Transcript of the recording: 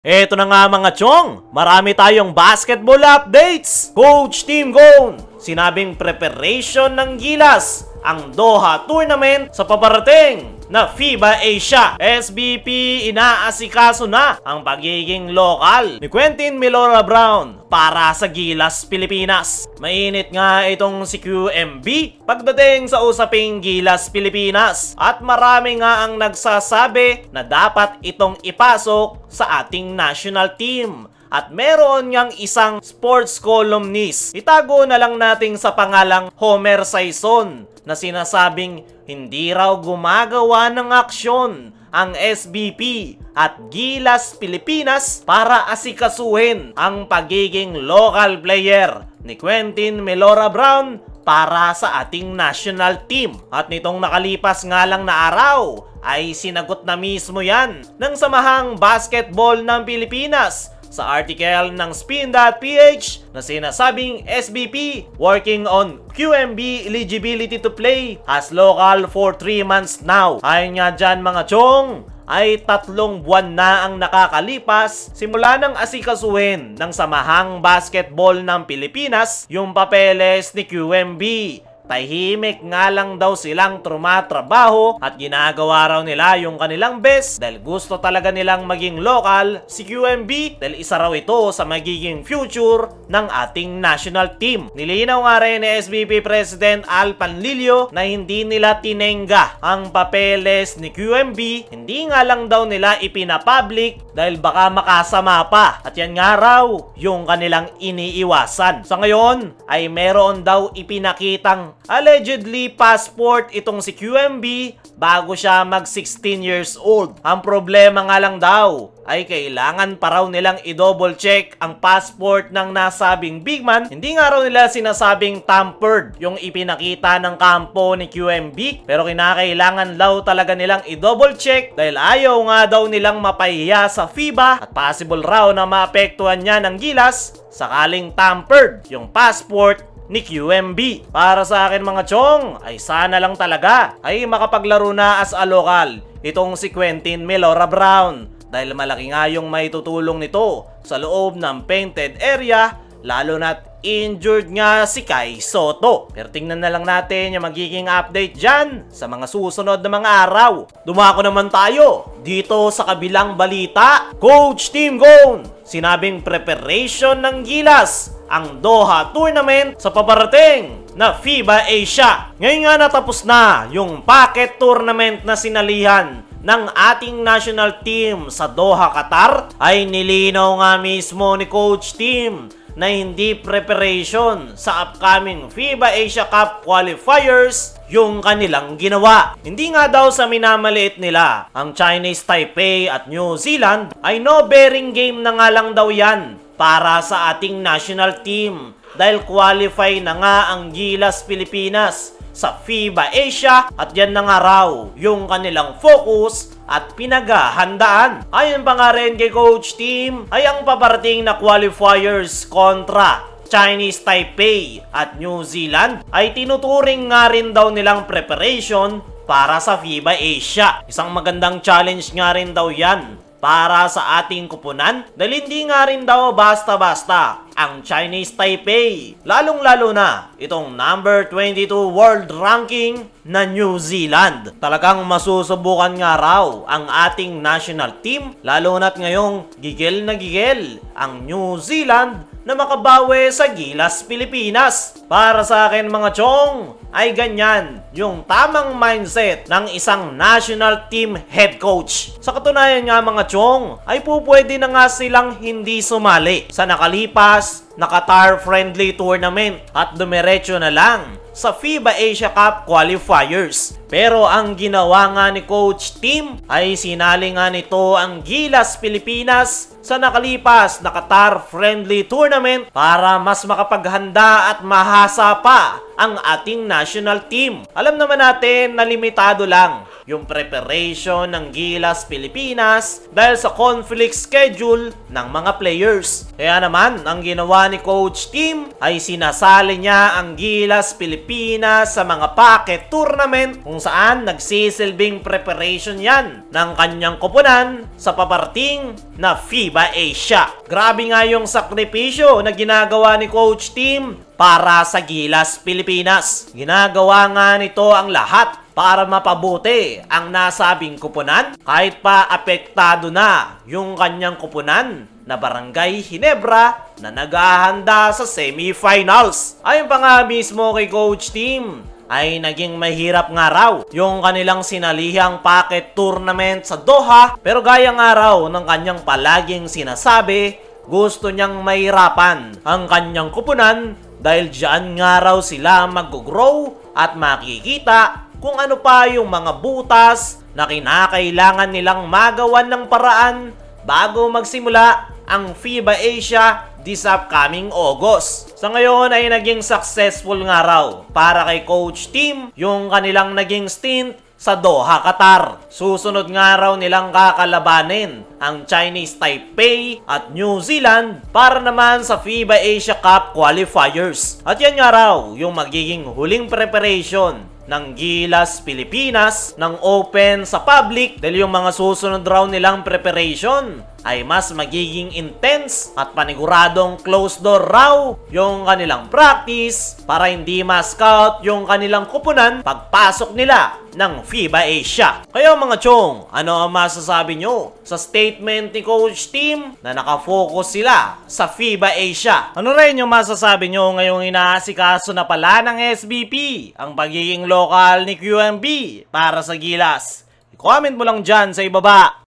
Eto na nga mga chong, marami tayong basketball updates. Coach Tim Cone, sinabing preparation ng Gilas ang Doha Tournament sa paparating na FIBA Asia. SBP inaasikaso na ang pagiging lokal ni Quentin Milora Brown para sa Gilas, Pilipinas. Mainit nga itong si QMB pagdating sa usaping Gilas, Pilipinas. At marami nga ang nagsasabi na dapat itong ipasok sa ating national team. At meron niyang isang sports columnist, itago na lang natin sa pangalang Homer Saison, na sinasabing hindi raw gumagawa ng aksyon ang SBP at Gilas Pilipinas para asikasuhin ang pagiging local player ni Quentin Milora Brown para sa ating national team. At nitong nakalipas nga lang na araw ay sinagot na mismo yan ng Samahang Basketball ng Pilipinas sa article ng Spin.ph na sinasabing SBP working on QMB eligibility to play as local for 3 months now. Ayon nga dyan mga chong, ay 3 buwan na ang nakakalipas simula ng asikasuhin ng Samahang Basketball ng Pilipinas yung papeles ni QMB. Tahimik nga lang daw silang trumatrabaho at ginagawa raw nila yung kanilang best dahil gusto talaga nilang maging local si QMB dahil isa raw ito sa magiging future ng ating national team. Nilinaw nga rin ni SBP President Al Panlilio na hindi nila tinengga ang papeles ni QMB, hindi nga lang daw nila ipinapublic dahil baka makasama pa at yan nga raw yung kanilang iniiwasan. Sa ngayon ay meron daw ipinakitang allegedly passport itong si QMB bago siya mag 16 years old. Ang problema nga lang daw ay kailangan pa raw nilang i-double check ang passport ng nasabing big man. Hindi nga raw nila sinasabing tampered yung ipinakita ng kampo ni QMB, pero kinakailangan daw talaga nilang i-double check dahil ayaw nga daw nilang mapahiya sa FIBA at possible raw na maapektuhan niya ng Gilas sakaling tampered yung passport ni QMB. Para sa akin mga chong, ay sana lang talaga ay makapaglaro na as a local itong si Quentin Milora Brown dahil malaki nga yung maitutulong nito sa loob ng painted area, lalo na't injured nga si Kai Soto. Pero tingnan na lang natin yung magiging update dyan sa mga susunod na mga araw. Dumako naman tayo dito sa kabilang balita. Coach Tim Cone, sinabing preparation ng Gilas ang Doha Tournament sa paparating na FIBA Asia. Ngayon nga natapos na yung packet tournament na sinalihan ng ating national team sa Doha, Qatar. Ay nilinaw nga mismo ni Coach Tim na hindi preparation sa upcoming FIBA Asia Cup qualifiers yung kanilang ginawa. Hindi nga daw sa minamaliit nila ang Chinese Taipei at New Zealand, ay no bearing game na nga lang daw yan para sa ating national team dahil qualify na nga ang Gilas Pilipinas sa FIBA Asia at yan na nga raw yung kanilang focus at pinaghahandaan. Ayon pa nga rin kay Coach Tim ay ang paparating na qualifiers kontra Chinese Taipei at New Zealand ay tinuturing nga rin daw nilang preparation para sa FIBA Asia. Isang magandang challenge nga rin daw yan para sa ating kupunan dahil hindi nga rin daw basta-basta ang Chinese Taipei, lalong-lalo na itong number 22 world ranking na New Zealand. Talagang masusubukan nga raw ang ating national team, lalo na't ngayong gigil na gigil ang New Zealand na makabawi sa Gilas Pilipinas. Para sa akin mga chong, ay ganyan yung tamang mindset ng isang national team head coach. Sa katunayan nga mga chong, ay pupwede na nga silang hindi sumali sa nakalipas na Qatar-friendly tournament at dumiretso na lang sa FIBA Asia Cup qualifiers. Pero ang ginawa nga ni Coach Tim ay sinali nga nito ang Gilas Pilipinas sa nakalipas na Qatar-friendly tournament para mas makapaghanda at mahasa pa ang ating national team. Alam naman natin na limitado lang yung preparation ng Gilas Pilipinas dahil sa conflict schedule ng mga players. Kaya naman, ang ginawa ni Coach Tim ay sinasali niya ang Gilas Pilipinas sa mga packet tournament kung saan nagsisilbing preparation yan ng kanyang koponan sa paparting na FIBA Asia. Grabe nga yung sakripisyo na ginagawa ni Coach Tim para sa Gilas Pilipinas. Ginagawa nga nito ang lahat para mapabuti ang nasabing koponan kahit pa apektado na yung kanyang koponan na Barangay Ginebra na naghahanda sa semifinals. Ayon pa nga mismo kay Coach Tim, ay naging mahirap nga raw yung kanilang sinalihang packet tournament sa Doha, pero gaya nga raw ng kanyang palaging sinasabi, gusto niyang mahirapan ang kanyang koponan dahil diyan nga raw sila mag-grow at makikita kung ano pa yung mga butas na kinakailangan nilang magawan ng paraan bago magsimula ang FIBA Asia this upcoming August. Sa ngayon ay naging successful nga raw para kay Coach Tim yung kanilang naging stint sa Doha, Qatar. Susunod nga raw nilang kakalabanin ang Chinese Taipei at New Zealand para naman sa FIBA Asia Cup qualifiers. At yan nga raw yung magiging huling preparation ng Gilas Pilipinas ng open sa public dahil yung mga susunod raw nilang preparation ay mas magiging intense at paniguradong closed door raw yung kanilang practice para hindi ma-scout yung kanilang koponan pagpasok nila ng FIBA Asia. Kaya mga chong, ano ang masasabi nyo sa statement ni Coach Tim na nakafocus sila sa FIBA Asia? Ano rin yung masasabi nyo ngayong inaasikaso na pala ng SBP ang pagiging lokal ni QMB para sa Gilas? I-comment mo lang dyan sa ibaba.